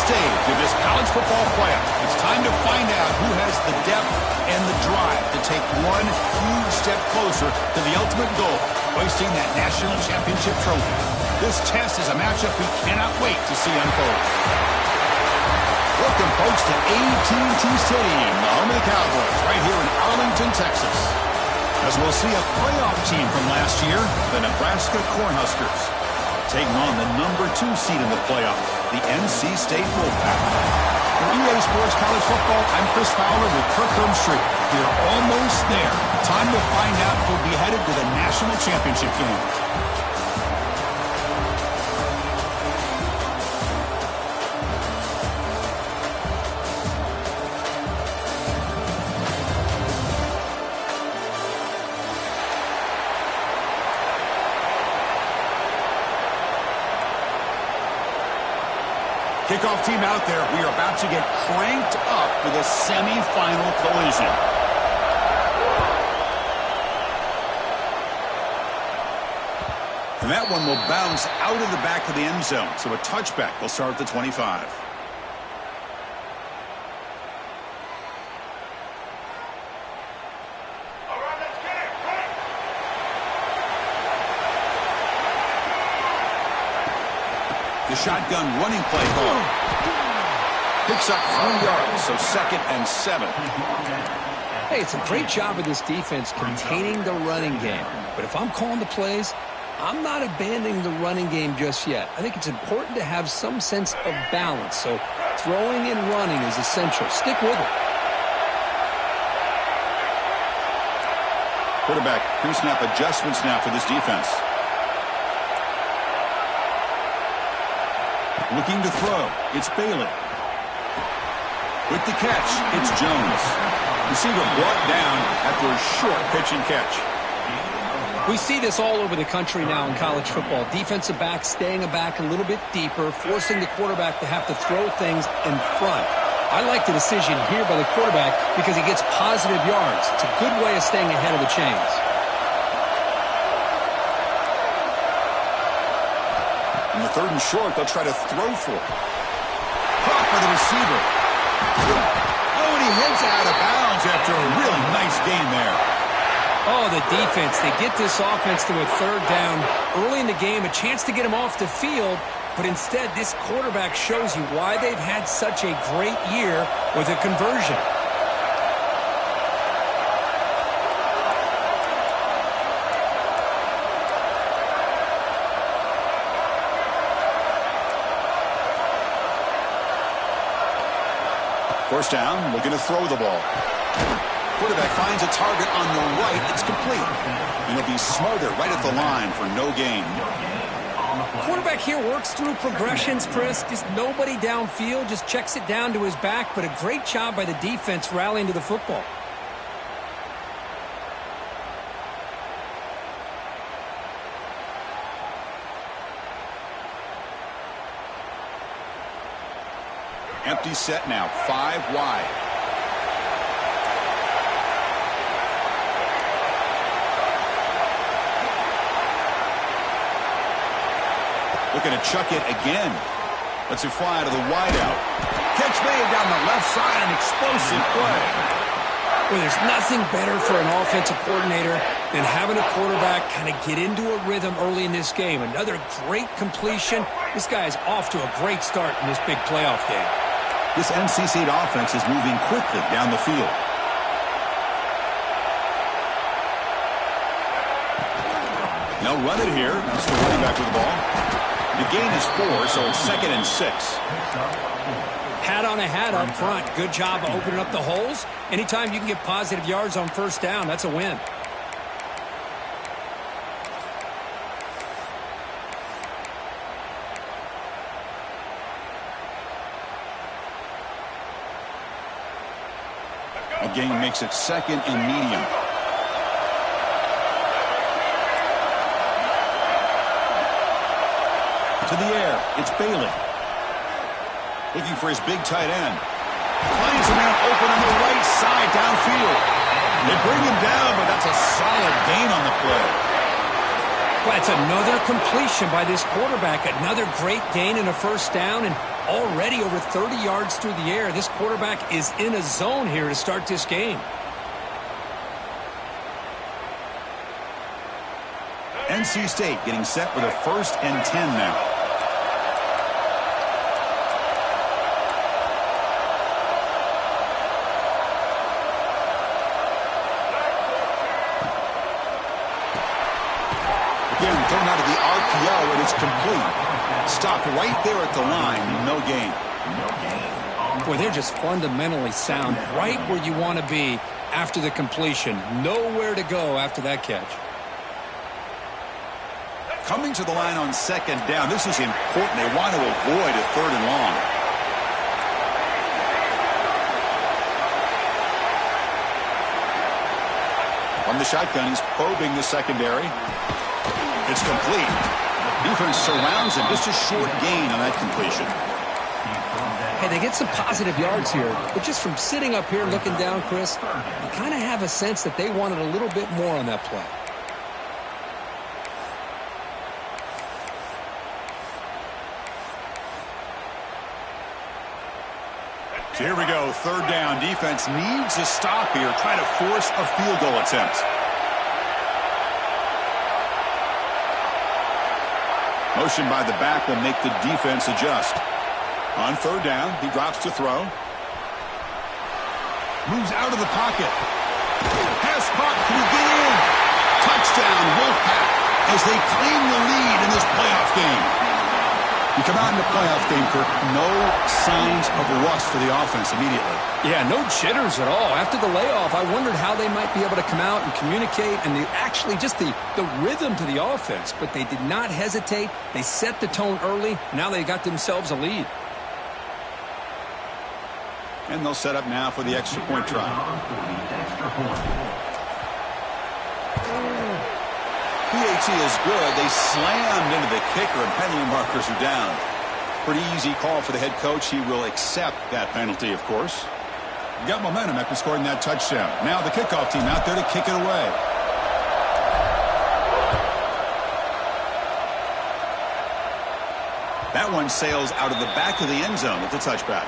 stage of this college football playoff. It's time to find out who has the depth and the drive to take one huge step closer to the ultimate goal, hoisting that national championship trophy. This test is a matchup we cannot wait to see unfold. Welcome, folks, to AT&T Stadium, the home of the Cowboys, right here in Arlington, Texas. As we'll see a playoff team from last year, the Nebraska Cornhuskers, taking on the #2 seed in the playoff, the NC State Wolfpack. For EA Sports College Football, I'm Chris Fowler with Kirk Herbstreit. We're almost there. Time to find out who'll be headed to the national championship game. Kickoff team out there. We are about to get cranked up for the semifinal collision. And that one will bounce out of the back of the end zone. So a touchback will start at the 25. The shotgun running play call. Picks up 3 yards, so 2nd and 7. Hey, it's a great job of this defense containing the running game. But if I'm calling the plays, I'm not abandoning the running game just yet. I think it's important to have some sense of balance. So throwing and running is essential. Stick with it. Quarterback pre-snap adjustments now for this defense. Looking to throw. It's Bailey. With the catch, it's Jones. Receiver brought down after a short pitch and catch. We see this all over the country now in college football. Defensive backs staying back a little bit deeper, forcing the quarterback to have to throw things in front. I like the decision here by the quarterback because he gets positive yards. It's a good way of staying ahead of the chains. In the 3rd and short, they'll try to throw for it. Caught by the receiver. Oh, and he heads out of bounds after a really nice gain there. Oh, the defense. They get this offense to a 3rd down early in the game, a chance to get him off the field, but instead this quarterback shows you why they've had such a great year with a conversion. First down, looking to throw the ball. Quarterback finds a target on the right. It's complete. And he'll be smothered right at the line for no gain. Quarterback here works through progressions, Chris. Just nobody downfield, just checks it down to his back. But a great job by the defense rallying to the football. Empty set now, 5 wide. Looking to chuck it again. Lets it fly to the wideout. Catch made down the left side, an explosive play. Well, there's nothing better for an offensive coordinator than having a quarterback kind of get into a rhythm early in this game. Another great completion. This guy is off to a great start in this big playoff game. This NC State offense is moving quickly down the field. Now run it here. Still running back with the ball. The gain is 4, so it's 2nd and 6. Hat on a hat up front. Good job of opening up the holes. Anytime you can get positive yards on 1st down, that's a win. The gain makes it 2nd and medium. To the air, it's Bailey. Looking for his big tight end. Finds a man open on the right side downfield. They bring him down, but that's a solid gain on the play. Well, it's another completion by this quarterback. Another great gain and a 1st down. And Already over 30 yards through the air. This quarterback is in a zone here to start this game. NC State getting set with a 1st and 10 now. Again, thrown out of the RPO, and it's complete. Stopped right there at the line. No gain. Boy, they're just fundamentally sound. Right where you want to be after the completion. Nowhere to go after that catch. Coming to the line on 2nd down. This is important. They want to avoid a 3rd and long. From the shotgun, he's probing the secondary. It's complete. Defense surrounds him. Just a short gain on that completion. Hey, they get some positive yards here, but just from sitting up here looking down, Chris, you kind of have a sense that they wanted a little bit more on that play. So here we go, 3rd down. Defense needs a stop here, try to force a field goal attempt. Motion by the back will make the defense adjust. On 3rd down, he drops to throw. Moves out of the pocket. Pass caught. Can he get in? Touchdown, Wolfpack, as they claim the lead in this playoff game. You come out in the playoff game, Kirk, no signs of rust for the offense immediately. Yeah, no jitters at all. After the layoff, I wondered how they might be able to come out and communicate and actually just the rhythm to the offense. But they did not hesitate. They set the tone early. Now they got themselves a lead. And they'll set up now for the extra point try. PAT is good. They slammed into the kicker, and penalty markers are down. Pretty easy call for the head coach. He will accept that penalty, of course. Got momentum after scoring that touchdown. Now the kickoff team out there to kick it away. That one sails out of the back of the end zone with the touchback.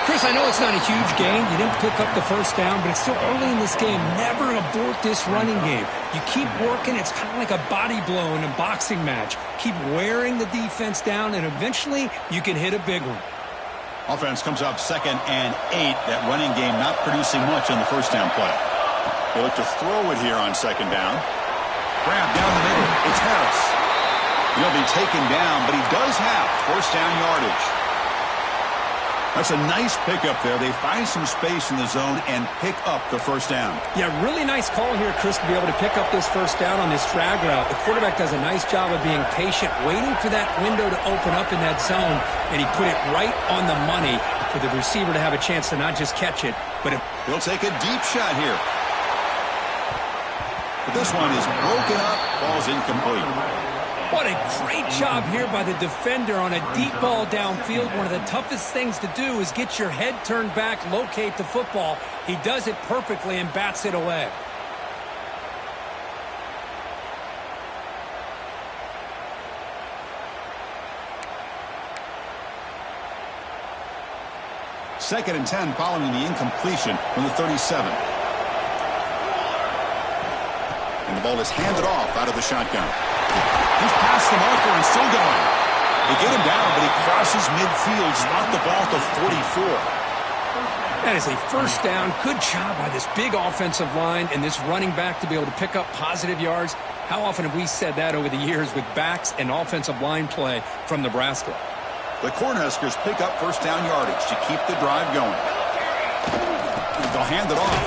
Chris, I know it's not a huge gain. You didn't pick up the 1st down, but it's still early in this game. Never abort this running game. You keep working. It's kind of like a body blow in a boxing match. Keep wearing the defense down, and eventually you can hit a big one. Offense comes up 2nd and 8. That running game not producing much on the 1st down play. They look to throw it here on 2nd down. Grab down the middle. It's Harris. He'll be taken down, but he does have 1st down yardage. That's a nice pickup there. They find some space in the zone and pick up the 1st down. Yeah, really nice call here, Chris, to be able to pick up this 1st down on this drag route. The quarterback does a nice job of being patient, waiting for that window to open up in that zone, and he put it right on the money for the receiver to have a chance to not just catch it, but he'll take a deep shot here. But this one is broken up, falls incomplete. What a great job here by the defender on a deep ball downfield. One of the toughest things to do is get your head turned back, locate the football. He does it perfectly and bats it away. Second and 10 following the incompletion from the 37. And the ball is handed off out of the shotgun. He's past the marker and still going. They get him down, but he crosses midfield, spot the ball to 44. That is a 1st down. Good job by this big offensive line and this running back to be able to pick up positive yards. How often have we said that over the years with backs and offensive line play from Nebraska? The Cornhuskers pick up 1st down yardage to keep the drive going. They'll hand it off.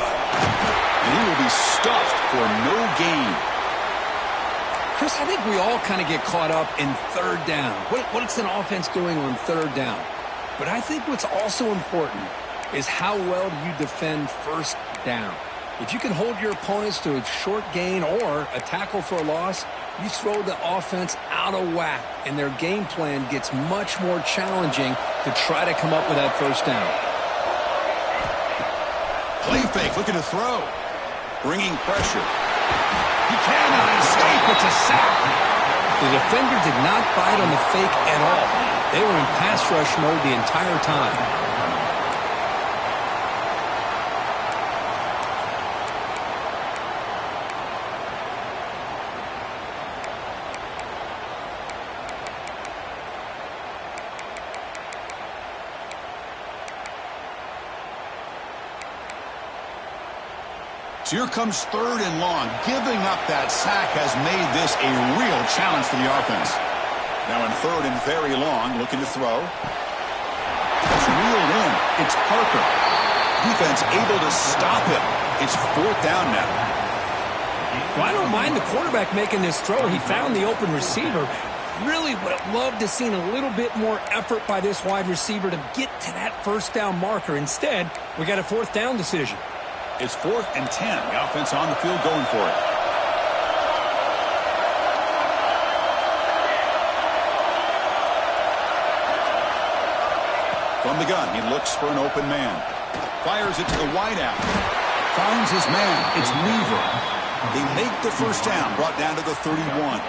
And he will be stuffed for no gain. Chris, I think we all kind of get caught up in 3rd down. What's an offense doing on 3rd down? But I think what's also important is how well do you defend 1st down. If you can hold your opponents to a short gain or a tackle for a loss, you throw the offense out of whack, and their game plan gets much more challenging to try to come up with that first down. Play fake, looking to throw. Bringing pressure. He cannot escape. It's a sack. The defender did not bite on the fake at all. They were in pass rush mode the entire time. Here comes 3rd and long. Giving up that sack has made this a real challenge for the offense. Now in 3rd and very long, looking to throw. It's reeled in. It's Parker. Defense able to stop him. It's 4th down now. Well, I don't mind the quarterback making this throw. He found the open receiver. Really would have loved to seen a little bit more effort by this wide receiver to get to that first down marker. Instead, we got a 4th down decision. It's 4th and 10. The offense on the field going for it. From the gun, he looks for an open man. Fires it to the wideout. Finds his man. It's Weaver. They make the first down, brought down to the 31.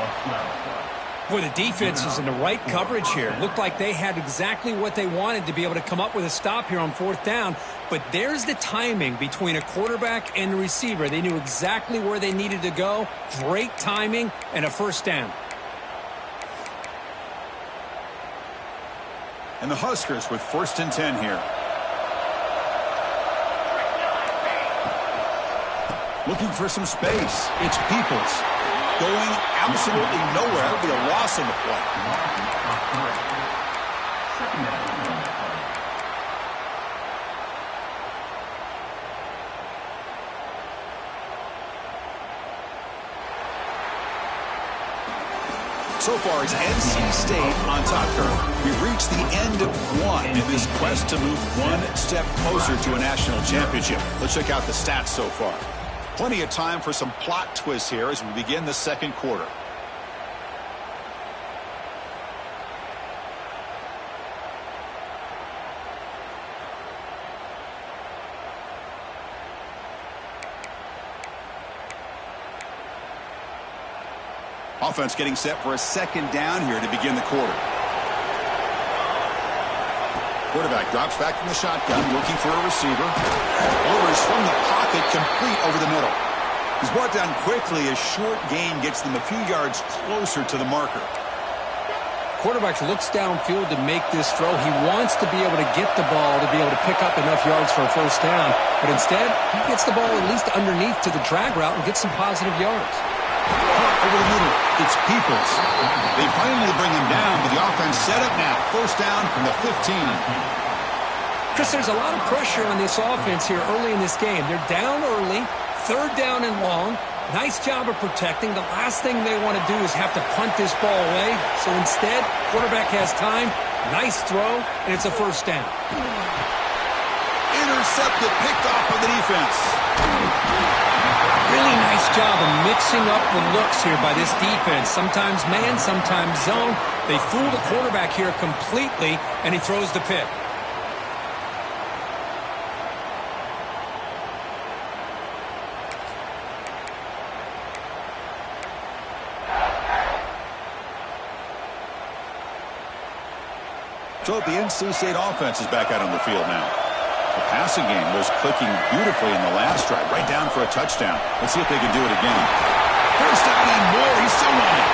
Boy, the defense is in the right coverage here. Looked like they had exactly what they wanted to be able to come up with a stop here on 4th down. But there's the timing between a quarterback and the receiver. They knew exactly where they needed to go. Great timing and a first down. And the Huskers with 1st and 10 here. Looking for some space. It's Peoples. Going absolutely nowhere. It'll be a loss on the play. So far, it's NC State on top currently. We've reached the end of one in this quest to move one step closer to a national championship. Let's check out the stats so far. Plenty of time for some plot twists here as we begin the second quarter. Offense getting set for a 2nd down here to begin the quarter. Quarterback drops back from the shotgun, looking for a receiver. Delivers from the pocket, complete over the middle. He's brought down quickly. A short gain gets them a few yards closer to the marker. Quarterback looks downfield to make this throw. He wants to be able to get the ball to be able to pick up enough yards for a first down. But instead, he gets the ball at least underneath to the drag route and gets some positive yards. Over the middle, it's Peoples. They finally bring him down, but the offense set up now. First down from the 15. Chris, there's a lot of pressure on this offense here early in this game. They're down early, 3rd down and long. Nice job of protecting. The last thing they want to do is have to punt this ball away. So instead, quarterback has time. Nice throw, and it's a first down. Intercepted, picked off by the defense. Really nice job of mixing up the looks here by this defense. Sometimes man, sometimes zone. They fool the quarterback here completely, and he throws the pick. So the NC State offense is back out on the field now. The passing game was clicking beautifully in the last drive, right down for a touchdown. Let's see if they can do it again. First down and more. He's still running.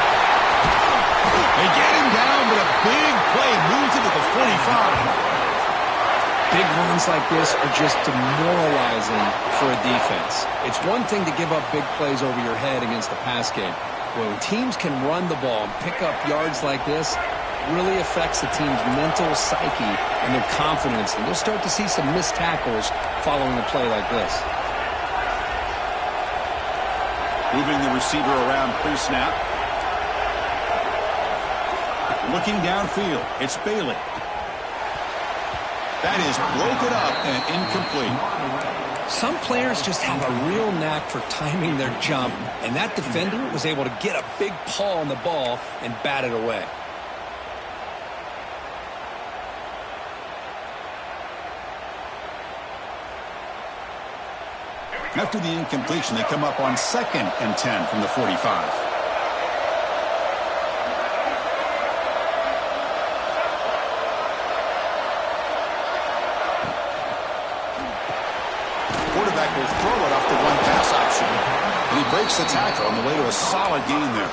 They get him down, but a big play moves it to the 45. Big runs like this are just demoralizing for a defense. It's one thing to give up big plays over your head against the pass game. When teams can run the ball and pick up yards like this, really affects the team's mental psyche and their confidence. And you'll start to see some missed tackles following a play like this. Moving the receiver around pre-snap. Looking downfield. It's Bailey. That is broken up and incomplete. Some players just have a real knack for timing their jump, and that defender was able to get a big paw on the ball and bat it away. After the incompletion, they come up on 2nd and 10 from the 45. Quarterback will throw it off the one-pass option. And he breaks the tackle on the way to a solid gain there.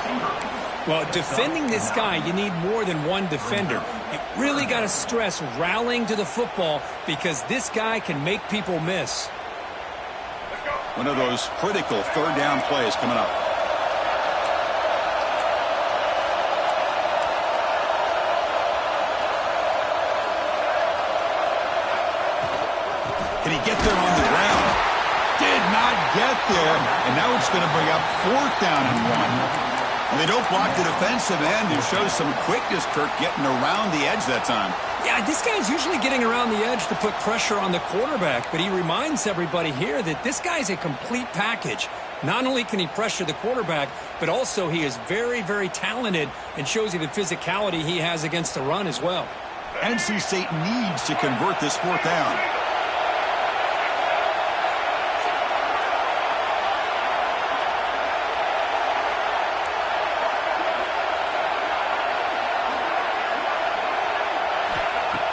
Well, defending this guy, you need more than one defender. You really got to stress rallying to the football because this guy can make people miss. One of those critical third down plays coming up. Can he get there on the ground? Did not get there. And now it's going to bring up 4th down and 1. And they don't block the defensive end and show some quickness, Kirk, getting around the edge that time. Yeah, this guy's usually getting around the edge to put pressure on the quarterback, but he reminds everybody here that this guy's a complete package. Not only can he pressure the quarterback, but also he is very, very talented and shows you the physicality he has against the run as well. NC State needs to convert this 4th down.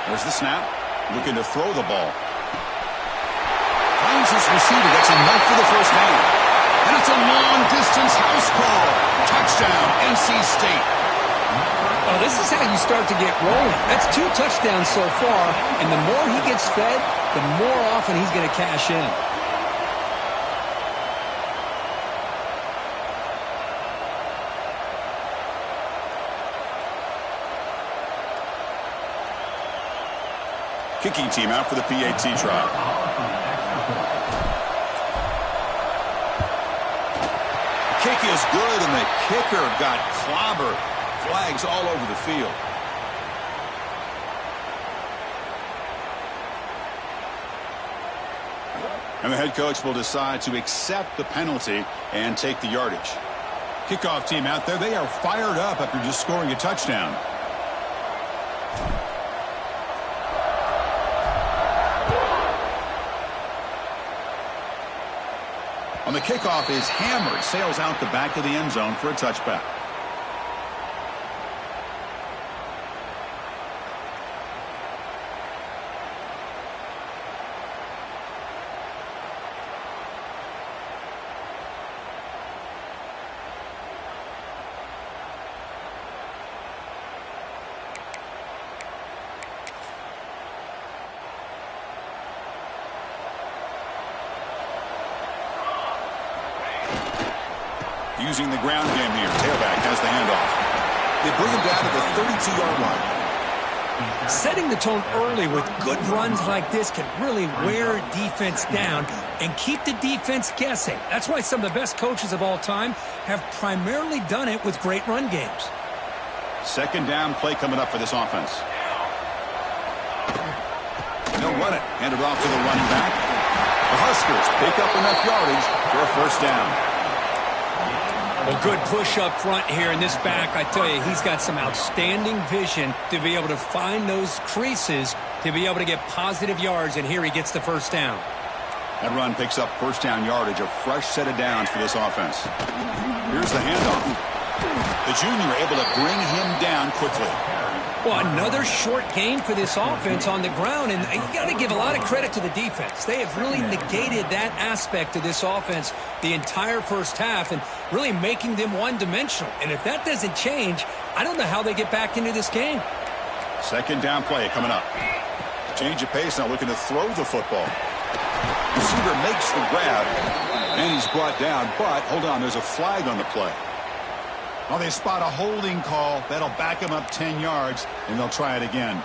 There's the snap. Looking to throw the ball. Finds his receiver. That's enough for the first down. And it's a long-distance house call. Touchdown, NC State. Oh, this is how you start to get rolling. That's 2 touchdowns so far, and the more he gets fed, the more often he's going to cash in. Kicking team out for the PAT try. Kick is good, and the kicker got clobbered. Flags all over the field. And the head coach will decide to accept the penalty and take the yardage. Kickoff team out there, they are fired up after just scoring a touchdown. On the kickoff is hammered, sails out the back of the end zone for a touchback. Using the ground game here. Tailback has the handoff. They bring him down to the 32-yard line. Setting the tone early with good runs like this can really wear defense down and keep the defense guessing. That's why some of the best coaches of all time have primarily done it with great run games. 2nd down play coming up for this offense. They'll run it. Hand it off to the running back. The Huskers pick up enough yardage for a 1st down. Well, good push up front here in this back. I tell you, he's got some outstanding vision to be able to find those creases to be able to get positive yards, and here he gets the 1st down. That run picks up 1st down yardage, a fresh set of downs for this offense. Here's the handoff. The junior able to bring him down quickly. Well, another short gain for this offense on the ground, and you got to give a lot of credit to the defense. They have really negated that aspect of this offense the entire first half and really making them one-dimensional. And if that doesn't change, I don't know how they get back into this game. 2nd down play coming up. Change of pace now, looking to throw the football. Receiver makes the grab, and he's brought down. But, hold on, there's a flag on the play. Well, they spot a holding call. That'll back him up 10 yards, and they'll try it again.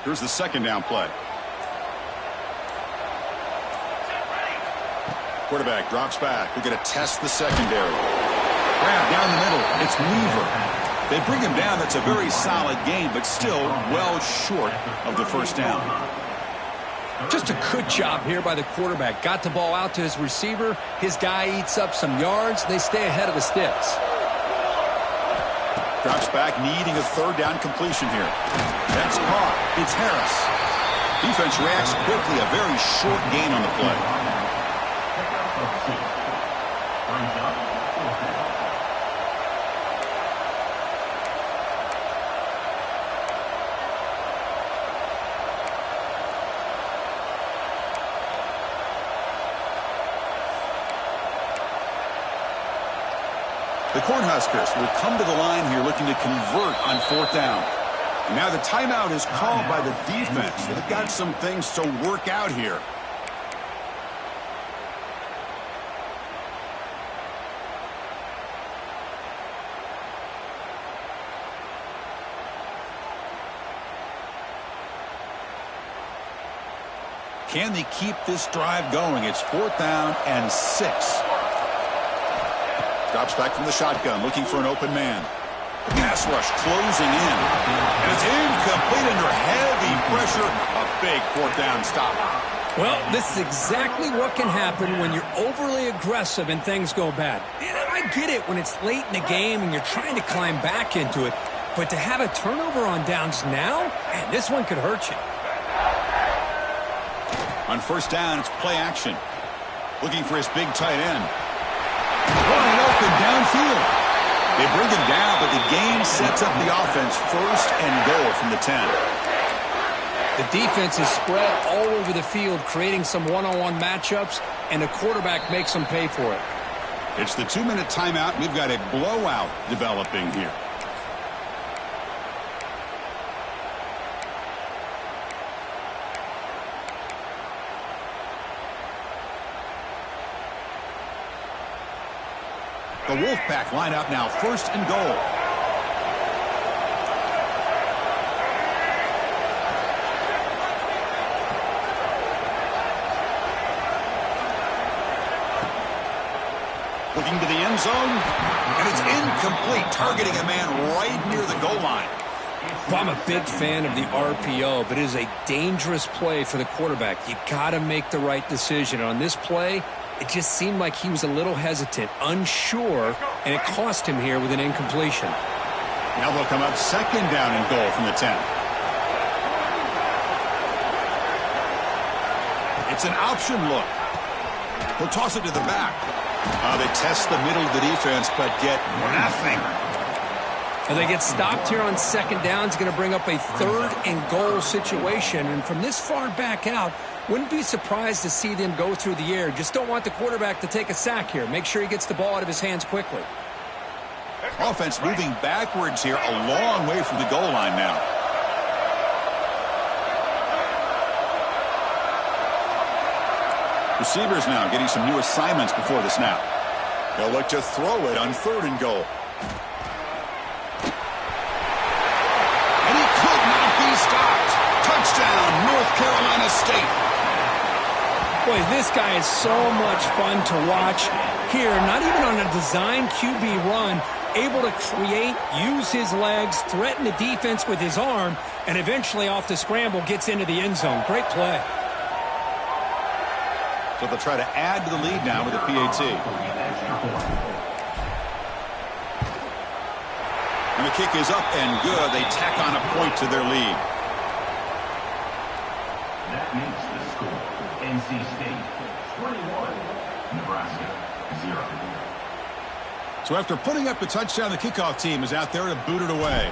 Here's the 2nd down play. Quarterback drops back. We're going to test the secondary. Grab down the middle. It's Weaver. They bring him down. That's a very solid game, but still well short of the first down. Just a good job here by the quarterback. Got the ball out to his receiver. His guy eats up some yards. They stay ahead of the sticks. Drops back, needing a third down completion here. That's caught. It's Harris. Defense reacts quickly. A very short gain on the play. The Cornhuskers will come to the line here looking to convert on fourth down. And now the timeout is called by the defense. They've got some things to work out here. Can they keep this drive going? It's fourth down and 6. Drops back from the shotgun, looking for an open man. The pass rush closing in. And it's incomplete under heavy pressure. A big fourth down stop. Well, this is exactly what can happen when you're overly aggressive and things go bad. And I get it when it's late in the game and you're trying to climb back into it. But to have a turnover on downs now, man, this one could hurt you. On first down, it's play action. Looking for his big tight end. Wide open downfield. They bring him down, but the game sets up the offense first and goal from the 10. The defense is spread all over the field, creating some one-on-one matchups, and the quarterback makes them pay for it. It's the 2-minute timeout. We've got a blowout developing here. The Wolfpack line up now, first and goal. Looking to the end zone, and it's incomplete, targeting a man right near the goal line. Well, I'm a big fan of the RPO, but it is a dangerous play for the quarterback. You got to make the right decision. On this play, it just seemed like he was a little hesitant, unsure, and it cost him here with an incompletion. Now they'll come up second down and goal from the 10. It's an option look. He'll toss it to the back. They test the middle of the defense, but get nothing. And they get stopped here on second down. It's going to bring up a third and goal situation. And from this far back out, wouldn't be surprised to see them go through the air. Just don't want the quarterback to take a sack here. Make sure he gets the ball out of his hands quickly. Offense moving backwards here, a long way from the goal line now. Receivers now getting some new assignments before the snap. They'll look to throw it on third and goal. And he could not be stopped. Touchdown, North Carolina State. Boy, this guy is so much fun to watch here. Not even on a design QB run, able to create, use his legs, threaten the defense with his arm, and eventually off the scramble gets into the end zone. Great play. So they'll try to add to the lead now with a PAT. And the kick is up and good. They tack on a point to their lead. That makes the score NC State 21, Nebraska 0. So after putting up the touchdown, the kickoff team is out there to boot it away.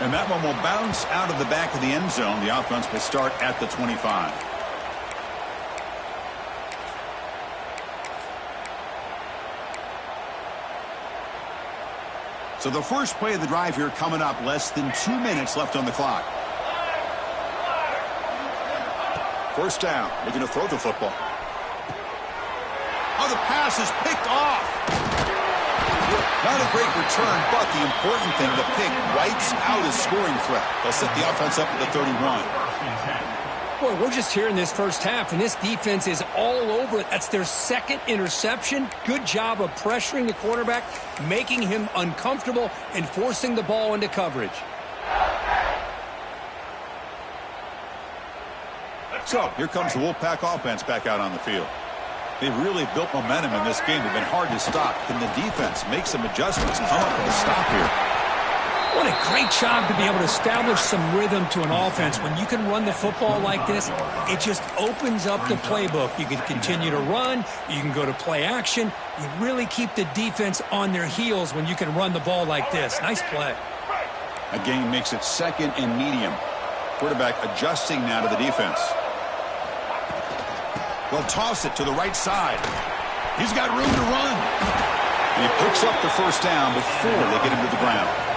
And that one will bounce out of the back of the end zone. The offense will start at the 25. So the first play of the drive here coming up, less than 2 minutes left on the clock. First down, looking to throw the football. Oh, the pass is picked off. Not a great return, but the important thing, the pick wipes out a scoring threat. They'll set the offense up at the 31. Boy, we're just here in this first half, and this defense is all over it. That's their second interception. Good job of pressuring the quarterback, making him uncomfortable, and forcing the ball into coverage. So, here comes the Wolfpack offense back out on the field. They've really built momentum in this game. They've been hard to stop. Can the defense make some adjustments and come up with a stop here? What a great job to be able to establish some rhythm to an offense. When you can run the football like this, it just opens up the playbook. You can continue to run. You can go to play action. You really keep the defense on their heels when you can run the ball like this. Nice play. A gain makes it second and medium. Quarterback adjusting now to the defense. They'll toss it to the right side. He's got room to run. And he picks up the first down before they get him to the ground.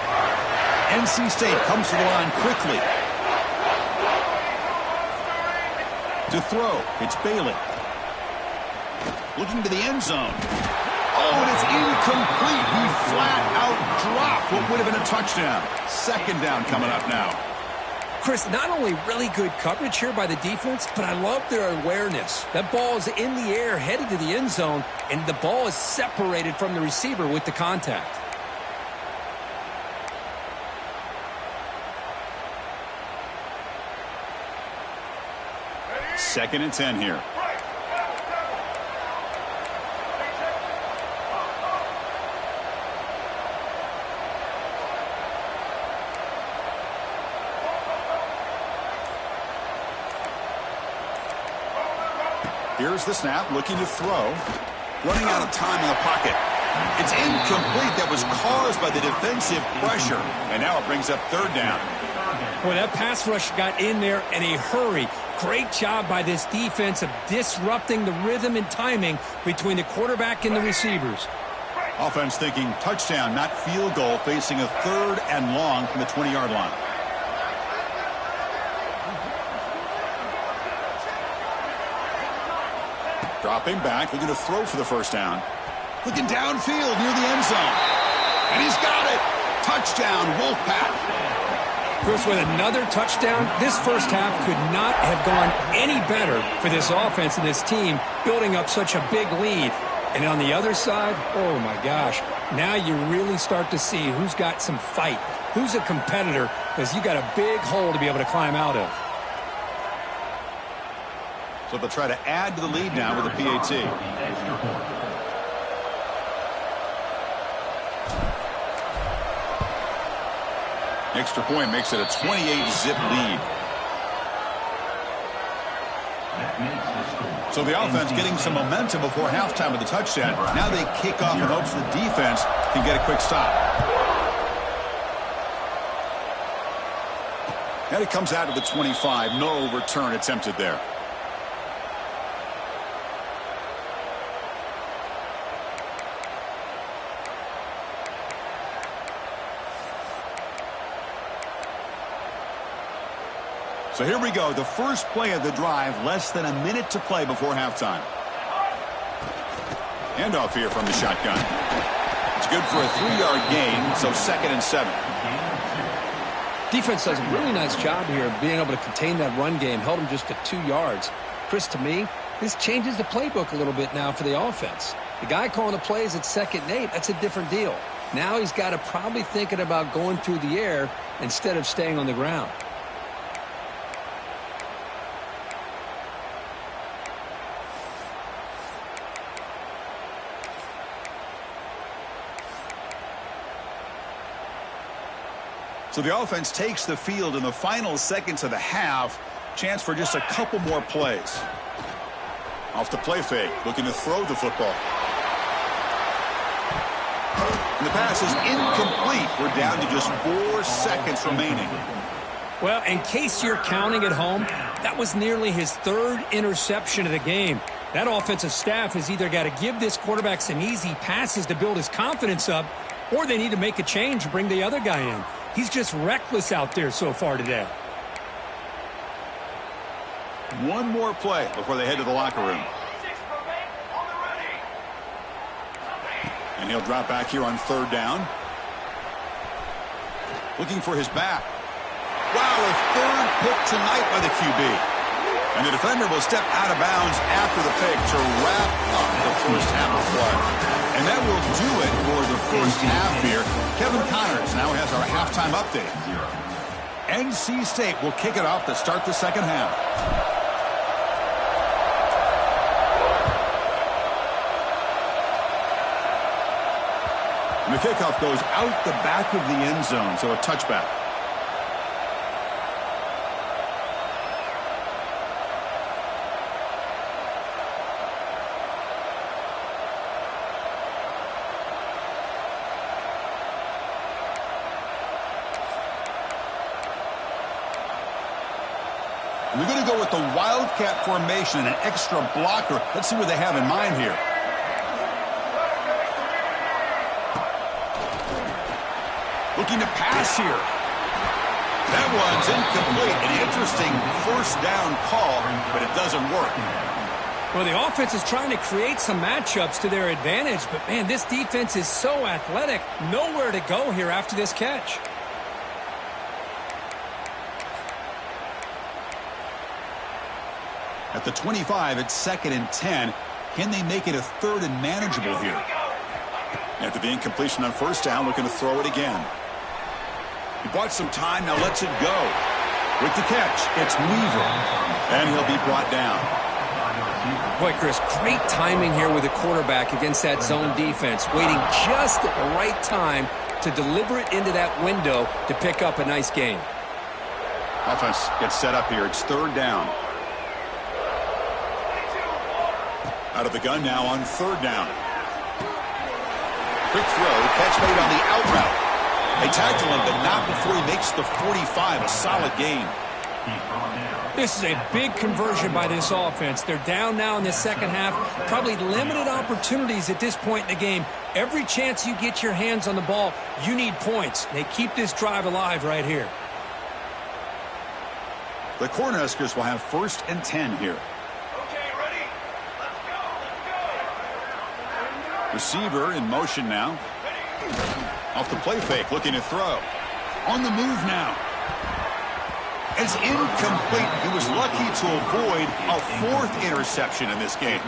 NC State comes to the line quickly. To throw, it's Bailey. Looking to the end zone. Oh, and it's incomplete. He flat out dropped what would have been a touchdown. Second down coming up now. Chris, not only really good coverage here by the defense, but I love their awareness. That ball is in the air, headed to the end zone, and the ball is separated from the receiver with the contact. Second and 10 here. Here's the snap, looking to throw. Running out of time in the pocket. It's incomplete. That was caused by the defensive pressure. And now it brings up third down. Boy, that pass rush got in there in a hurry. Great job by this defense of disrupting the rhythm and timing between the quarterback and the receivers. Offense thinking touchdown, not field goal, facing a third and long from the 20-yard line. Dropping back, looking to throw for the first down. Looking downfield near the end zone. And he's got it. Touchdown, Wolfpack. Chris, with another touchdown, this first half could not have gone any better for this offense and this team, building up such a big lead. And on the other side, oh my gosh, now you really start to see who's got some fight, who's a competitor, because you got a big hole to be able to climb out of. So they'll try to add to the lead now with a PAT. Extra point makes it a 28-zip lead. So the offense getting some momentum before halftime with the touchdown. Now they kick off in hopes the defense can get a quick stop. And it comes out of the 25. No return attempted there. So here we go, the first play of the drive, less than a minute to play before halftime. Handoff here from the shotgun. It's good for a 3-yard gain, so second and 7. Defense does a really nice job here of being able to contain that run game, held them just to 2 yards. Chris, to me, this changes the playbook a little bit now for the offense. The guy calling the plays at 2nd and 8, that's a different deal. Now he's got to probably thinking about going through the air instead of staying on the ground. So the offense takes the field in the final seconds of the half. Chance for just a couple more plays. Off the play fake, looking to throw the football. And the pass is incomplete. We're down to just 4 seconds remaining. Well, in case you're counting at home, that was nearly his 3rd interception of the game. That offensive staff has either got to give this quarterback some easy passes to build his confidence up, or they need to make a change and bring the other guy in. He's just reckless out there so far today. One more play before they head to the locker room. And he'll drop back here on 3rd down. Looking for his back. Wow, a 3rd pick tonight by the QB. And the defender will step out of bounds after the pick to wrap up the first half of play. And that will do it for the first half here. Kevin Connors now has our halftime update. NC State will kick it off to start the second half. And the kickoff goes out the back of the end zone, so a touchback. We're going to go with the Wildcat formation and an extra blocker. Let's see what they have in mind here. Looking to pass here. That one's incomplete. An interesting first down call, but it doesn't work. Well, the offense is trying to create some matchups to their advantage, but, man, this defense is so athletic. Nowhere to go here after this catch. At the 25, it's 2nd and 10. Can they make it a 3rd and manageable here? After the incompletion on first down, looking to throw it again. He bought some time, now lets it go. With the catch, it's Weaver. And he'll be brought down. Boy, Chris, great timing here with the quarterback against that zone defense. Waiting just at the right time to deliver it into that window to pick up a nice gain. Offense gets set up here. It's 3rd down. Out of the gun now on 3rd down. Quick throw, catch made on the out route. They tackle him, but not before he makes the 45. A solid gain. This is a big conversion by this offense. They're down now in the second half. Probably limited opportunities at this point in the game. Every chance you get your hands on the ball, you need points. They keep this drive alive right here. The Cornhuskers will have 1st and 10 here. Receiver in motion now. Off the play fake, looking to throw. On the move now. It's incomplete. He was lucky to avoid a 4th interception in this game.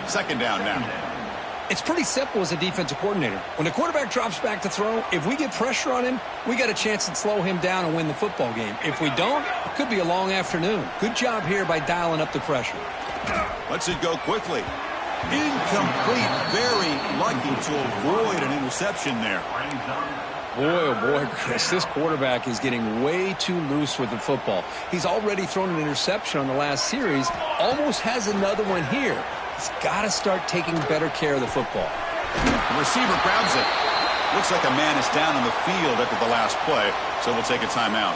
2nd down now. It's pretty simple as a defensive coordinator. When the quarterback drops back to throw, if we get pressure on him, we got a chance to slow him down and win the football game. If we don't, it could be a long afternoon. Good job here by dialing up the pressure. Lets it go quickly. Incomplete. Very lucky to avoid an interception there. Boy, oh boy, Chris, this quarterback is getting way too loose with the football. He's already thrown an interception on the last series, almost has another one here. He's got to start taking better care of the football. The receiver grabs it. Looks like a man is down on the field after the last play, so we'll take a timeout.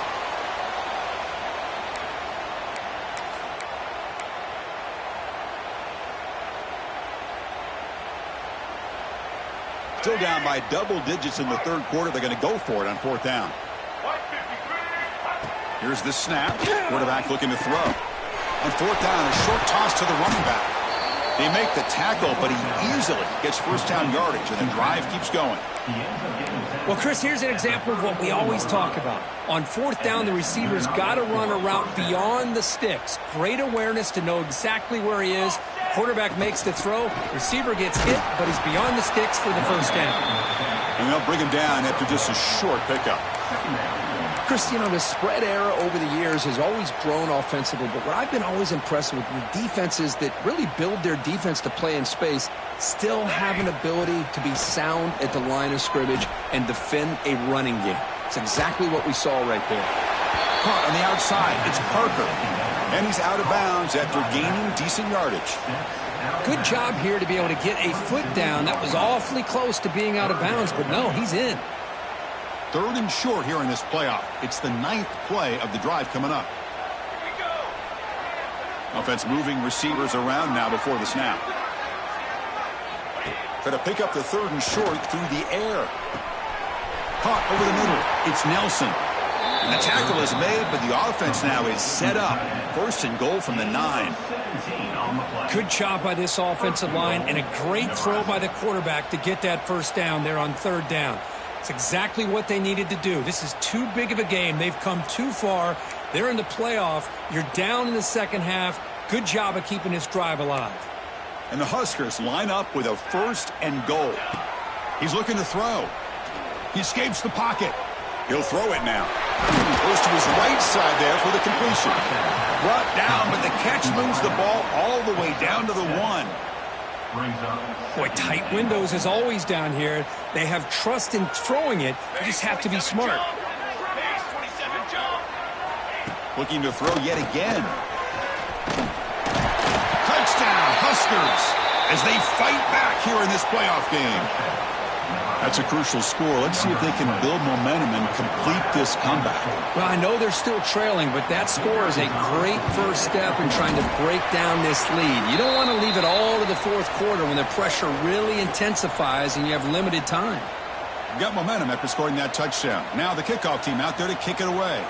Still down by double digits in the 3rd quarter. They're going to go for it on 4th down. Here's the snap. Quarterback looking to throw. On 4th down, a short toss to the running back. They make the tackle, but he easily gets first down yardage, and the drive keeps going. Well, Chris, here's an example of what we always talk about. On 4th down, the receiver's got to run a route beyond the sticks. Great awareness to know exactly where he is. Quarterback makes the throw. Receiver gets hit, but he's beyond the sticks for the first down. And they'll bring him down after just a short pickup. Chris, you know, the spread era over the years has always grown offensively, but what I've been always impressed with defenses that really build their defense to play in space still have an ability to be sound at the line of scrimmage and defend a running game. It's exactly what we saw right there. Caught on the outside. It's Parker. And he's out of bounds after gaining decent yardage. Good job here to be able to get a foot down. That was awfully close to being out of bounds, but no, he's in. 3rd and short here in this playoff. It's the 9th play of the drive coming up. Offense moving receivers around now before the snap. Going to pick up the 3rd and short through the air. Caught over the middle. It's Nelson. And the tackle is made, but the offense now is set up. 1st and goal from the 9. Good job by this offensive line and a great throw by the quarterback to get that first down there on 3rd down. It's exactly what they needed to do. This is too big of a game. They've come too far. They're in the playoff. You're down in the second half. Good job of keeping this drive alive. And the Huskers line up with a 1st and goal. He's looking to throw. He escapes the pocket. He'll throw it now. Goes to his right side there for the completion. Brought down, but the catch moves the ball all the way down to the 1. Boy, tight windows as always down here. They have trust in throwing it. You just have to be smart. Looking to throw yet again. Touchdown, Huskers, as they fight back here in this playoff game. That's a crucial score. Let's see if they can build momentum and complete this comeback. Well, I know they're still trailing, but that score is a great first step in trying to break down this lead. You don't want to leave it all to the 4th quarter when the pressure really intensifies and you have limited time. Got momentum after scoring that touchdown. Now the kickoff team out there to kick it away.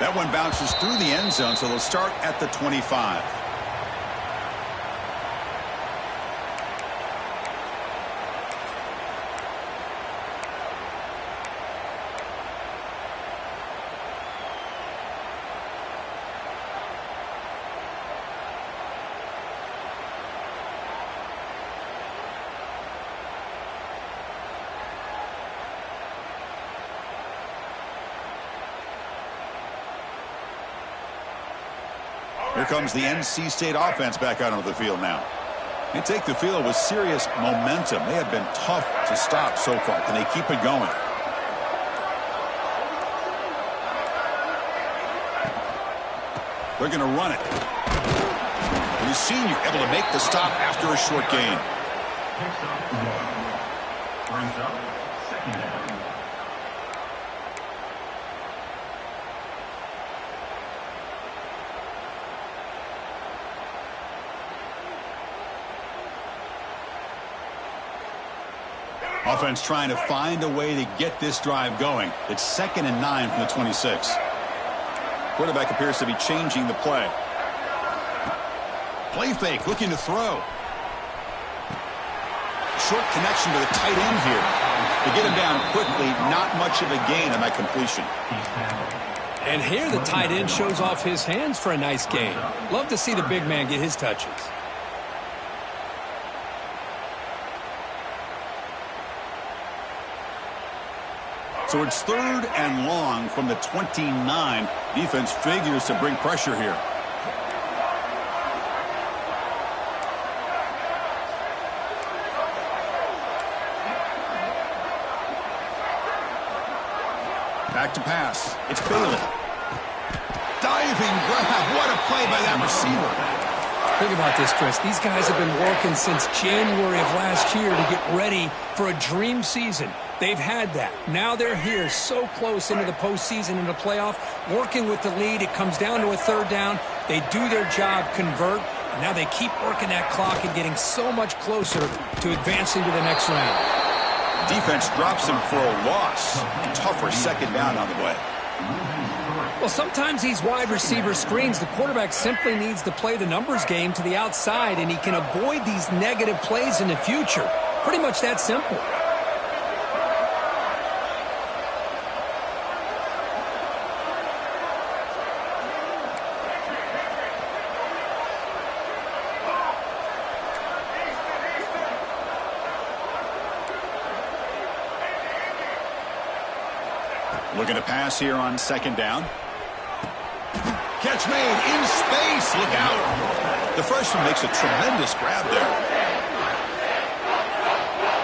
That one bounces through the end zone, so they'll start at the 25. Here comes the NC State offense back out onto the field now. They take the field with serious momentum. They have been tough to stop so far. Can they keep it going? They're going to run it. And the senior able to make the stop after a short gain. Brings up 2nd down. Offense trying to find a way to get this drive going. It's 2nd and 9 from the 26. Quarterback appears to be changing the play. Play fake, looking to throw. Short connection to the tight end here. To get him down quickly, not much of a gain on that completion. And here the tight end shows off his hands for a nice gain. Love to see the big man get his touches. So it's 3rd and long from the 29. Defense figures to bring pressure here. Back to pass. It's Bailey. Diving grab. What a play by that receiver. Think about this, Chris. These guys have been working since January of last year to get ready for a dream season. They've had that. Now they're here so close into the postseason and the playoff, working with the lead. It comes down to a 3rd down. They do their job, convert, and now they keep working that clock and getting so much closer to advancing to the next round. Defense drops him for a loss. Tougher 2nd down on the way. Well, sometimes these wide receiver screens, the quarterback simply needs to play the numbers game to the outside, and he can avoid these negative plays in the future. Pretty much that simple. Looking to pass here on 2nd down. Catch made in space. Look out. The freshman makes a tremendous grab there.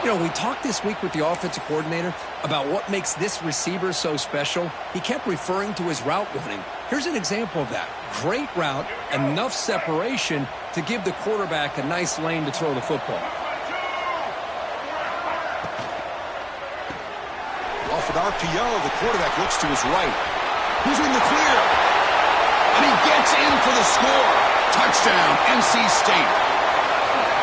You know, we talked this week with the offensive coordinator about what makes this receiver so special. He kept referring to his route running. Here's an example of that. Great route, enough separation to give the quarterback a nice lane to throw the football. Off an RPO, the quarterback looks to his right. Who's in the clear? And he gets in for the score. Touchdown, NC State.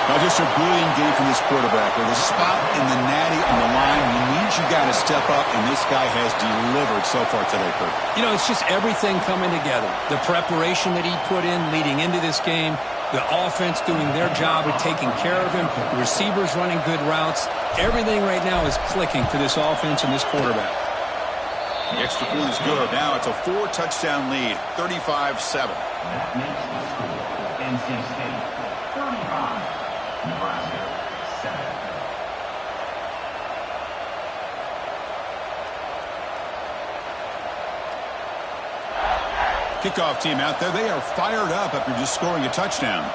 Now just a brilliant game from this quarterback. With a spot in the natty on the line, he needs you guys to step up, and this guy has delivered so far today, Kurt. You know, it's just everything coming together. The preparation that he put in leading into this game, the offense doing their job of taking care of him, the receivers running good routes. Everything right now is clicking for this offense and this quarterback. The extra point is good. Now it's a 4-touchdown lead, 35-7. That makes the score NC State 35, Nebraska 7. Kickoff team out there. They are fired up after just scoring a touchdown.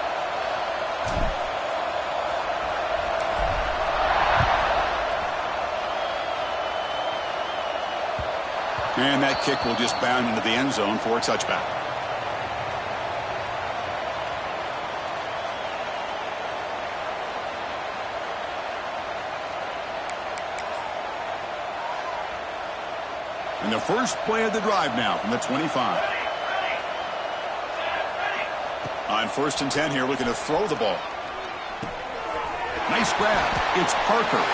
And that kick will just bound into the end zone for a touchback. And the first play of the drive now from the 25. On 1st and 10 here, looking to throw the ball. Nice grab. It's Parker.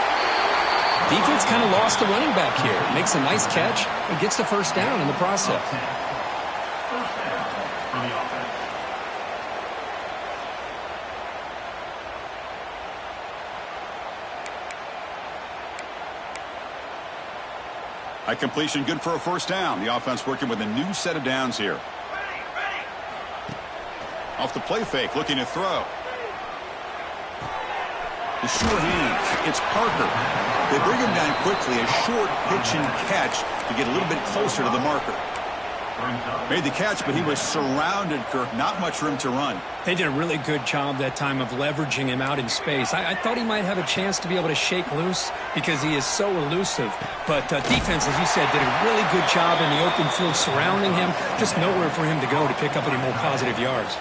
Defense kind of lost a running back here. Makes a nice catch and gets the first down in the process. First down for the offense. A completion good for a first down. The offense working with a new set of downs here. Off the play fake, looking to throw. The short hands. It's Parker. They bring him down quickly. A short pitch and catch to get a little bit closer to the marker. Made the catch, but he was surrounded, Kirk. Not much room to run. They did a really good job that time of leveraging him out in space. I thought he might have a chance to be able to shake loose because he is so elusive. But defense, as you said, did a really good job in the open field surrounding him. Just nowhere for him to go to pick up any more positive yards.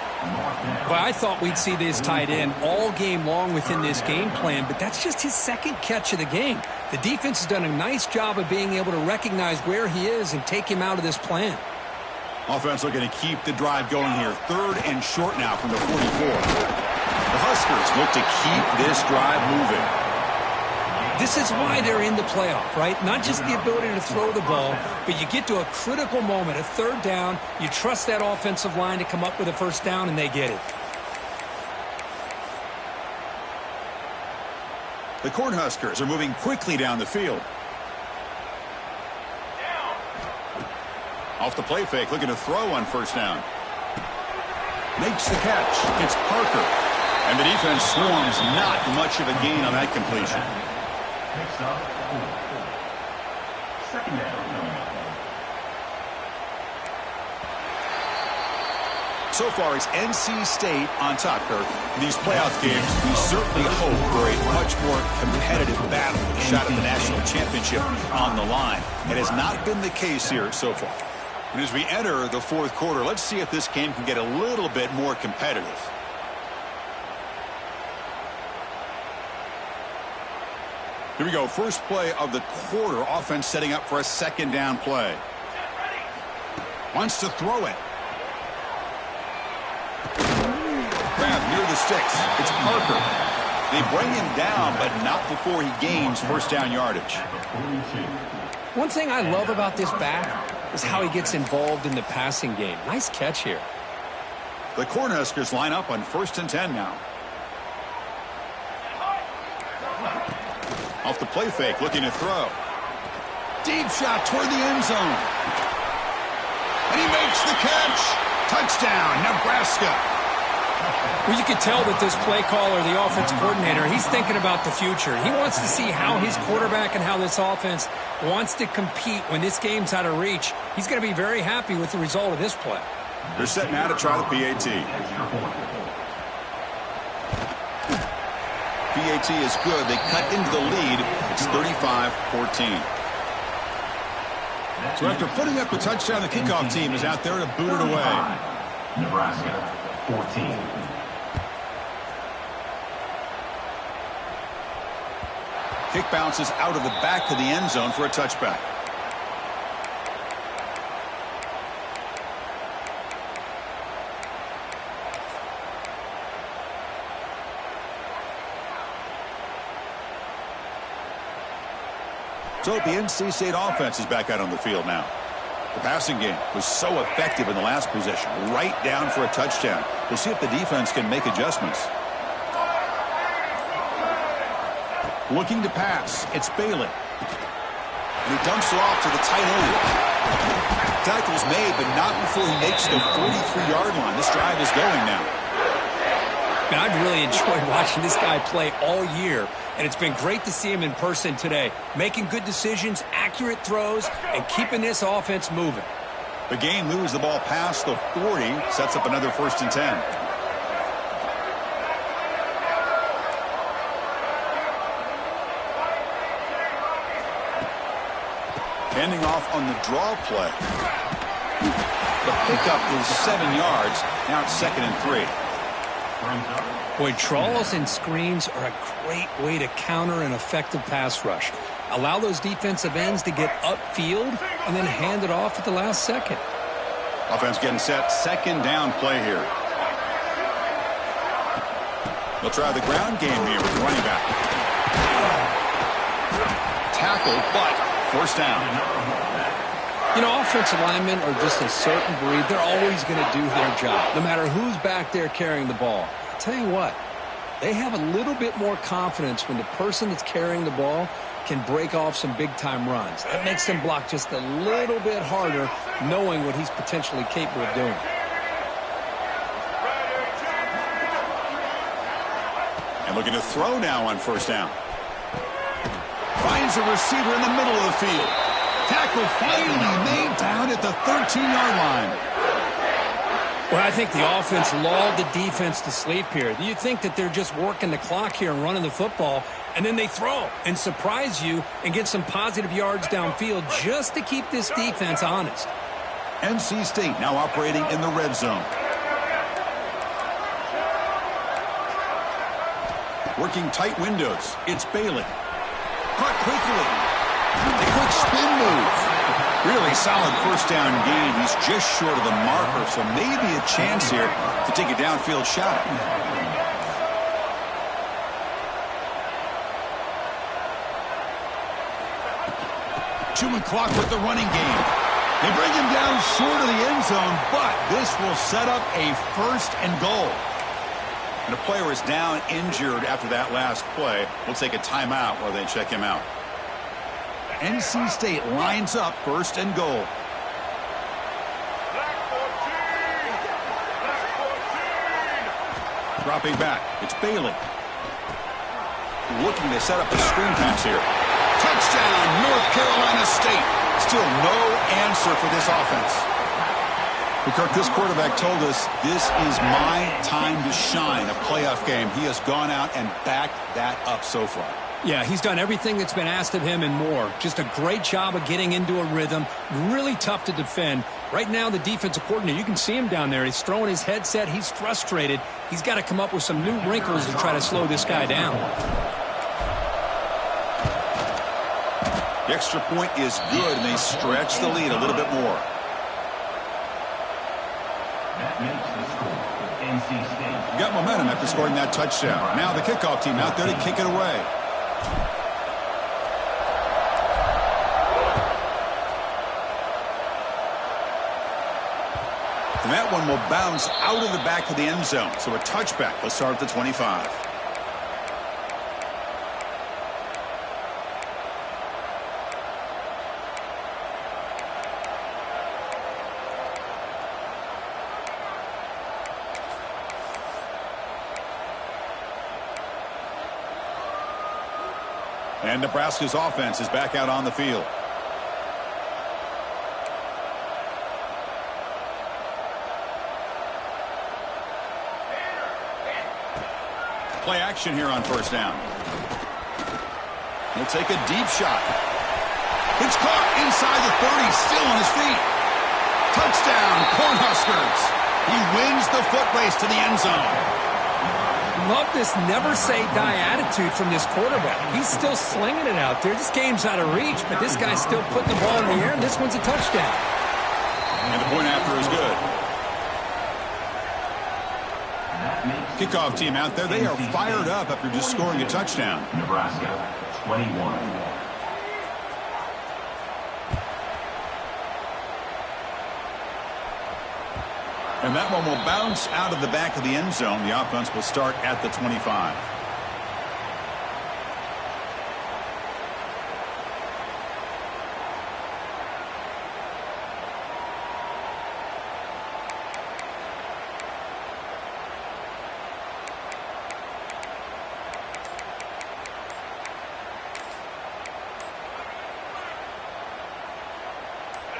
Well, I thought we'd see this tight end all game long within this game plan, but that's just his second catch of the game. The defense has done a nice job of being able to recognize where he is and take him out of this plan. Offense looking to keep the drive going here. 3rd and short now from the 44. The Huskers look to keep this drive moving. This is why they're in the playoff, right? Not just the ability to throw the ball, but you get to a critical moment, a 3rd down. You trust that offensive line to come up with a first down, and they get it. The Cornhuskers are moving quickly down the field. Off the play fake, looking to throw on first down. Makes the catch. It's Parker. And the defense swarms. Not much of a gain on that completion. Next up, 2nd down. So far, it's NC State on top, Kirk. In these playoff games, we certainly hope for a much more competitive battle with a shot at the national championship on the line. It has not been the case here so far. And as we enter the 4th quarter, let's see if this game can get a little bit more competitive. Here we go. First play of the quarter. Offense setting up for a 2nd down play. Wants to throw it. Grab near the sticks. It's Parker. They bring him down, but not before he gains first down yardage. One thing I love about this back is how he gets involved in the passing game. Nice catch here. The Cornhuskers line up on 1st and 10 now. Off the play fake, looking to throw. Deep shot toward the end zone. And he makes the catch. Touchdown, Nebraska. Well, you could tell that this play caller, the offense coordinator, he's thinking about the future. He wants to see how his quarterback and how this offense wants to compete when this game's out of reach. He's going to be very happy with the result of this play. They're set now to try the PAT. PAT is good. They cut into the lead. It's 35-14. So after putting up a touchdown, the kickoff team is out there to boot it away. Nebraska 14. Kick bounces out of the back of the end zone for a touchback. So the NC State offense is back out on the field now. The passing game was so effective in the last possession, right down for a touchdown. We'll see if the defense can make adjustments. Looking to pass. It's Bailey. And he dumps it off to the tight end. Tackle's made, but not before he makes the 43-yard line. This drive is going now. Man, I've really enjoyed watching this guy play all year, and it's been great to see him in person today, making good decisions, accurate throws, and keeping this offense moving. The game moves the ball past the 40, sets up another 1st and 10. Handing off on the draw play. The pickup is 7 yards. Now it's 2nd and 3. Boy, draws and screens are a great way to counter an effective pass rush. Allow those defensive ends to get upfield and then hand it off at the last second. Offense getting set. 2nd down play here. They'll try the ground game here with the running back. Tackled, but 1st down. You know, offensive linemen are just a certain breed. They're always going to do their job, no matter who's back there carrying the ball. I'll tell you what, they have a little bit more confidence when the person that's carrying the ball can break off some big-time runs. That makes them block just a little bit harder, knowing what he's potentially capable of doing. And looking to throw now on 1st down. Finds a receiver in the middle of the field. Tackle finally made down at the 13-yard line. Well, I think the offense lulled the defense to sleep here. You think that they're just working the clock here and running the football, and then they throw and surprise you and get some positive yards downfield just to keep this defense honest. NC State now operating in the red zone. Working tight windows. It's Bailey. Caught quickly. A quick spin move. Really solid 1st down gain. He's just short of the marker, so maybe a chance here to take a downfield shot. Chewing clock with the running game. They bring him down short of the end zone, but this will set up a 1st and goal. And a player is down injured after that last play. We'll take a timeout while they check him out. NC State lines up 1st and goal. Dropping back. It's Bailey. Looking to set up a screen pass here. Touchdown, North Carolina State. Still no answer for this offense. Kirk, this quarterback told us this is my time to shine, a playoff game. He has gone out and backed that up so far. Yeah, he's done everything that's been asked of him and more. Just a great job of getting into a rhythm. Really tough to defend. Right now, the defensive coordinator, you can see him down there. He's throwing his headset. He's frustrated. He's got to come up with some new wrinkles to try to slow this guy down. The extra point is good, and they stretch the lead a little bit more. That makes the score. NC State. You got momentum after scoring that touchdown. Now the kickoff team out there to kick it away. And that one will bounce out of the back of the end zone. So a touchback will start at the 25. And Nebraska's offense is back out on the field. Play action here on 1st down. He'll take a deep shot. It's caught inside the 30, still on his feet. Touchdown, Cornhuskers. He wins the foot race to the end zone. Love this never-say-die attitude from this quarterback. He's still slinging it out there. This game's out of reach, but this guy's still putting the ball in the air, and this one's a touchdown. And the point after is good. Kickoff team out there, they are fired up after just scoring a touchdown. Nebraska, 21. And that one will bounce out of the back of the end zone. The offense will start at the 25.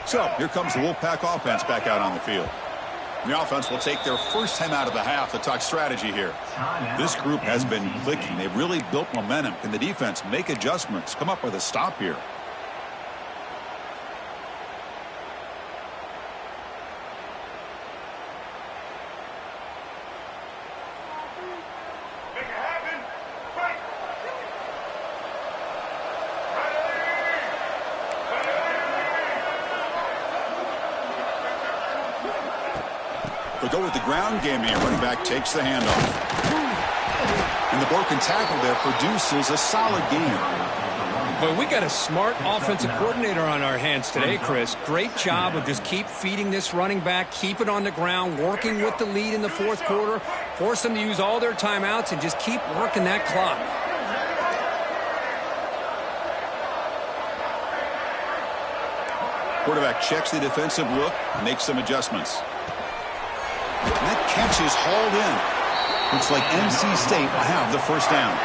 So here comes the Wolfpack offense back out on the field. The offense will take their first time out of the half to talk strategy here. This group has been clicking. They've really built momentum. Can the defense make adjustments, come up with a stop here? They'll go with the ground game here. Running back takes the handoff. And the broken tackle there produces a solid gain. But we got a smart offensive coordinator on our hands today, Chris. Great job of just keep feeding this running back, keep it on the ground, working with the lead in the fourth quarter, force them to use all their timeouts, and just keep working that clock. Quarterback checks the defensive look, makes some adjustments. And that catch is hauled in. Looks like NC State will have the first down.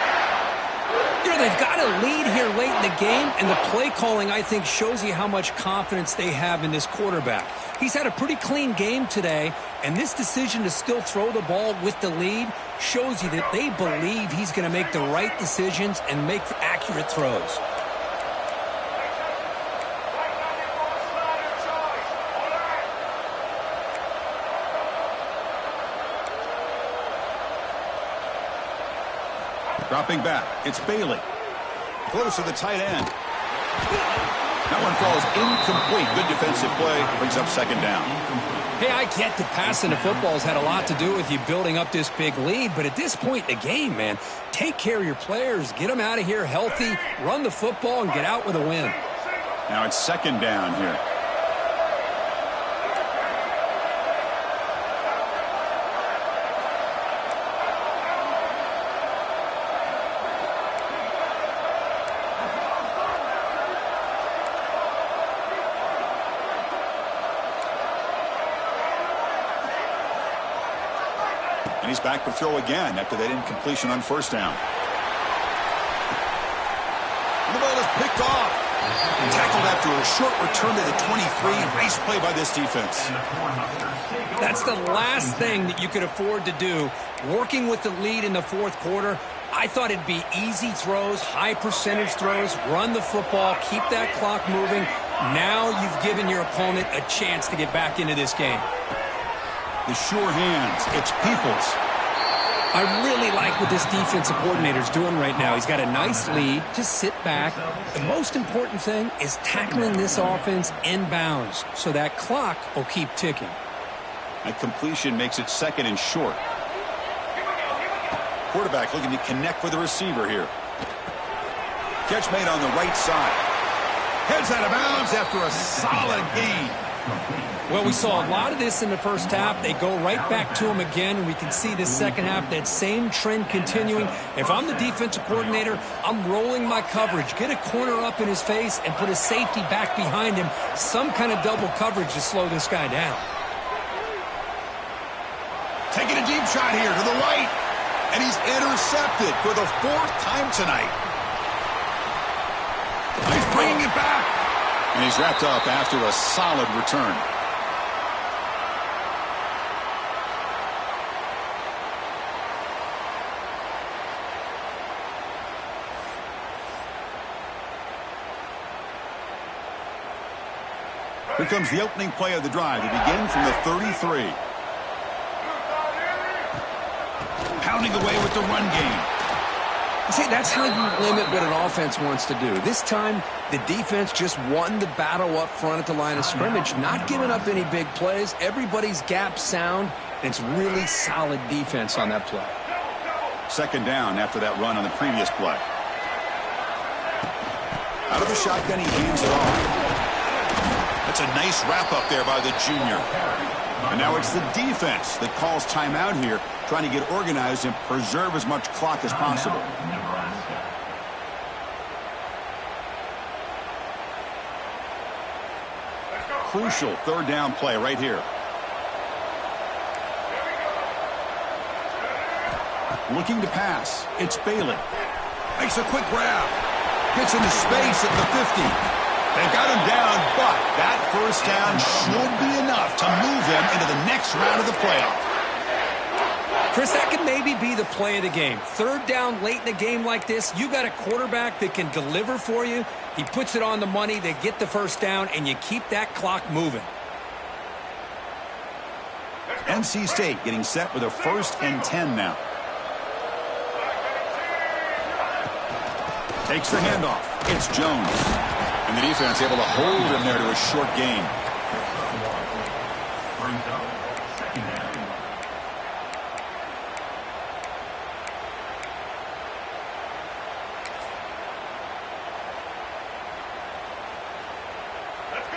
You know, they've got a lead here late in the game, and the play calling, I think, shows you how much confidence they have in this quarterback. He's had a pretty clean game today, and this decision to still throw the ball with the lead shows you that they believe he's going to make the right decisions and make accurate throws. Dropping back, it's Bailey. Close to the tight end. That one falls incomplete. Good defensive play. Brings up second down. Hey, I get that passing the football has had a lot to do with you building up this big lead, but at this point in the game, man, take care of your players. Get them out of here healthy, run the football, and get out with a win. Now it's second down here. And he's back to throw again after that incompletion on first down. And the ball is picked off. Tackled after a short return to the 23. Nice play by this defense. That's the last thing that you could afford to do. Working with the lead in the fourth quarter, I thought it'd be easy throws, high percentage throws, run the football, keep that clock moving. Now you've given your opponent a chance to get back into this game. The sure hands. It's Peoples. I really like what this defensive coordinator's doing right now. He's got a nice lead. Just sit back. The most important thing is tackling this offense inbounds so that clock will keep ticking. That completion makes it second and short. Quarterback looking to connect with the receiver here. Catch made on the right side. Heads out of bounds after a solid gain. Well, we saw a lot of this in the first half. They go right back to him again, and we can see the second half, that same trend continuing. If I'm the defensive coordinator, I'm rolling my coverage. Get a corner up in his face and put a safety back behind him. Some kind of double coverage to slow this guy down. Taking a deep shot here to the right. And he's intercepted for the fourth time tonight. He's bringing it back. And he's wrapped up after a solid return. Here comes the opening play of the drive. They begin from the 33. Pounding away with the run game. See, that's how you limit what an offense wants to do. This time, the defense just won the battle up front at the line of scrimmage, not giving up any big plays. Everybody's gap sound, and it's really solid defense on that play. Second down after that run on the previous play. Out of the shotgun, he hands it off. That's a nice wrap-up there by the junior. And now it's the defense that calls timeout here, trying to get organized and preserve as much clock as possible. Crucial third down play right here. Looking to pass. It's Bailey. Makes a quick grab. Gets into space at the 50. They've got him down, but that first down should be enough to move them into the next round of the playoff. Chris, that could maybe be the play of the game. Third down late in a game like this, you got a quarterback that can deliver for you. He puts it on the money, they get the first down, and you keep that clock moving. NC State getting set with a 1st and 10 now. Takes the handoff. It's Jones. And the defense able to hold him there to a short gain.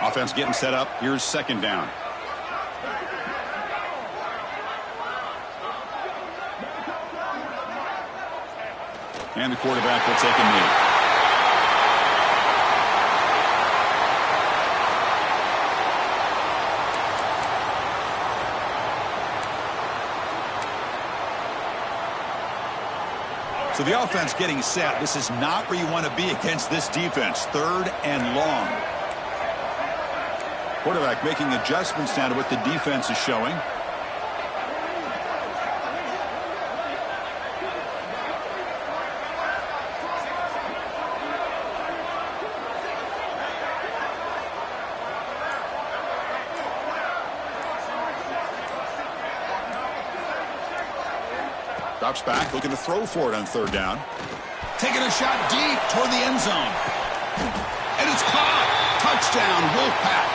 Offense getting set up. Here's 2nd down. And the quarterback will take a knee. So the offense getting set. This is not where you want to be against this defense. 3rd and long. Quarterback making adjustments now to what the defense is showing. Drops back, looking to throw for it on 3rd down. Taking a shot deep toward the end zone. And it's caught. Touchdown, Wolfpack.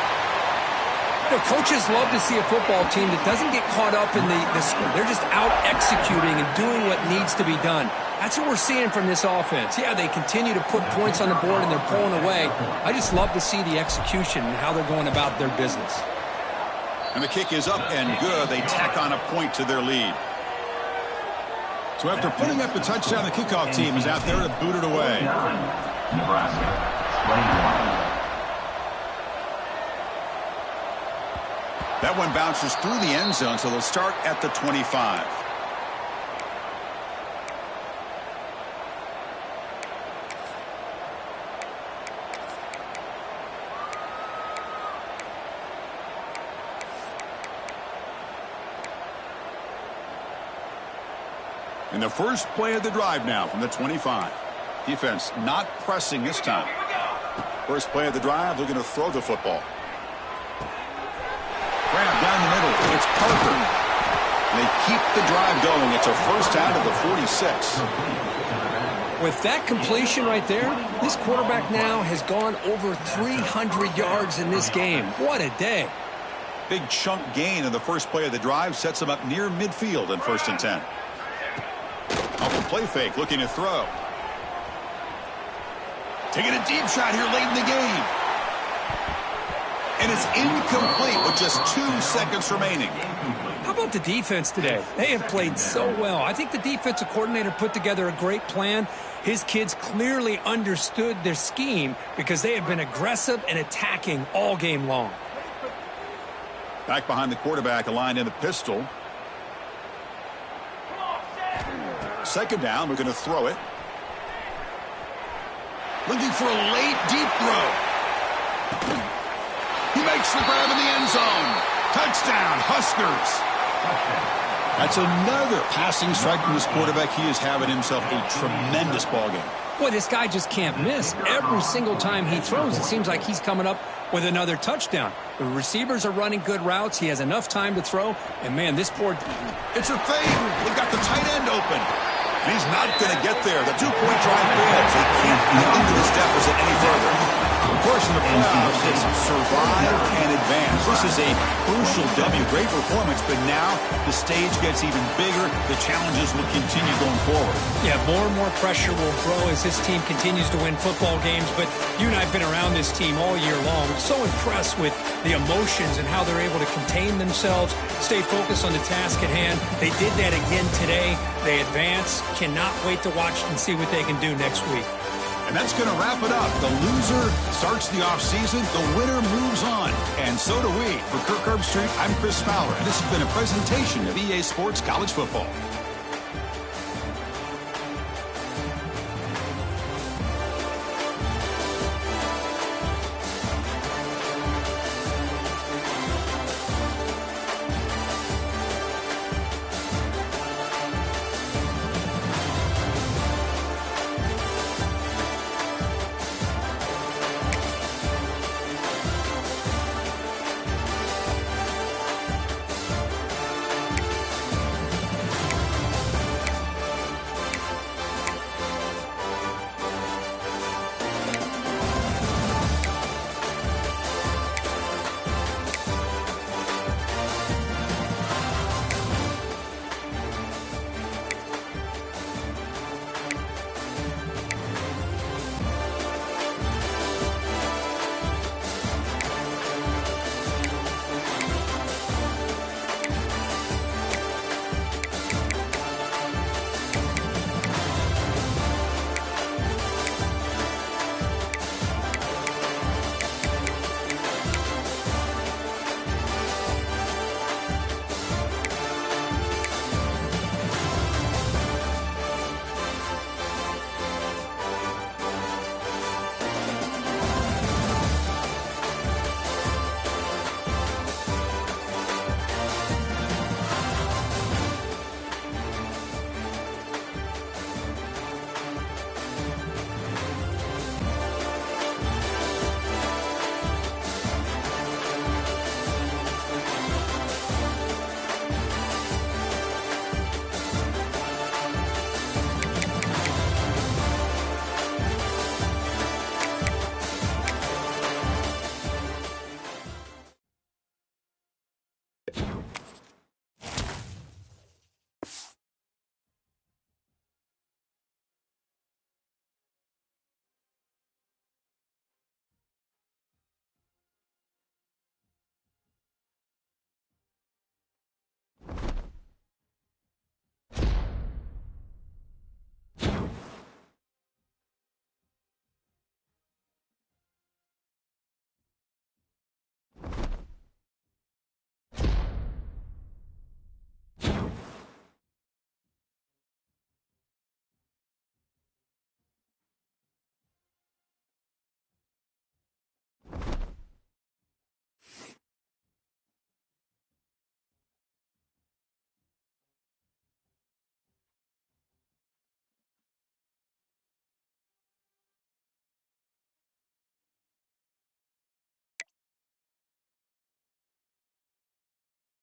You know, coaches love to see a football team that doesn't get caught up in the score. They're just out executing and doing what needs to be done. That's what we're seeing from this offense. Yeah, they continue to put points on the board and they're pulling away. I just love to see the execution and how they're going about their business. And the kick is up and good. They tack on a point to their lead. So after putting up a touchdown, the kickoff team is out there to boot it away. Nebraska, play 1. That one bounces through the end zone, so they'll start at the 25. In the first play of the drive now from the 25. Defense not pressing this time. First play of the drive, looking to throw the football. Grab down the middle. It's Parker. They keep the drive going. It's a first out of the 46. With that completion right there, this quarterback now has gone over 300 yards in this game. What a day. Big chunk gain in the first play of the drive sets him up near midfield in 1st and 10. Off a play fake, looking to throw. Taking a deep shot here late in the game. And it's incomplete with just 2 seconds remaining. How about the defense today? They have played so well. I think the defensive coordinator put together a great plan. His kids clearly understood their scheme because they have been aggressive and attacking all game long. Back behind the quarterback, aligned in the pistol. 2nd down, we're going to throw it. Looking for a late, deep throw. He makes the grab in the end zone. Touchdown, Huskers. That's another passing strike from this quarterback. He is having himself a tremendous ballgame. Boy, this guy just can't miss. Every single time he throws, it seems like he's coming up with another touchdown. The receivers are running good routes. He has enough time to throw. And, man, this poor... It's a fade. We've got the tight end open. And he's not going to get there. The 2-point drive fails. They can't get into this deficit any further. Of course, in the playoffs, it's survive and advance. This is a crucial W. Great performance, but now the stage gets even bigger. The challenges will continue going forward. Yeah, more and more pressure will grow as this team continues to win football games. But you and I have been around this team all year long. So impressed with the emotions and how they're able to contain themselves, stay focused on the task at hand. They did that again today. They advance. Cannot wait to watch and see what they can do next week. And that's going to wrap it up. The loser starts the offseason. The winner moves on. And so do we. For Kirk Herbstreit, I'm Chris Fowler. And this has been a presentation of EA Sports College Football.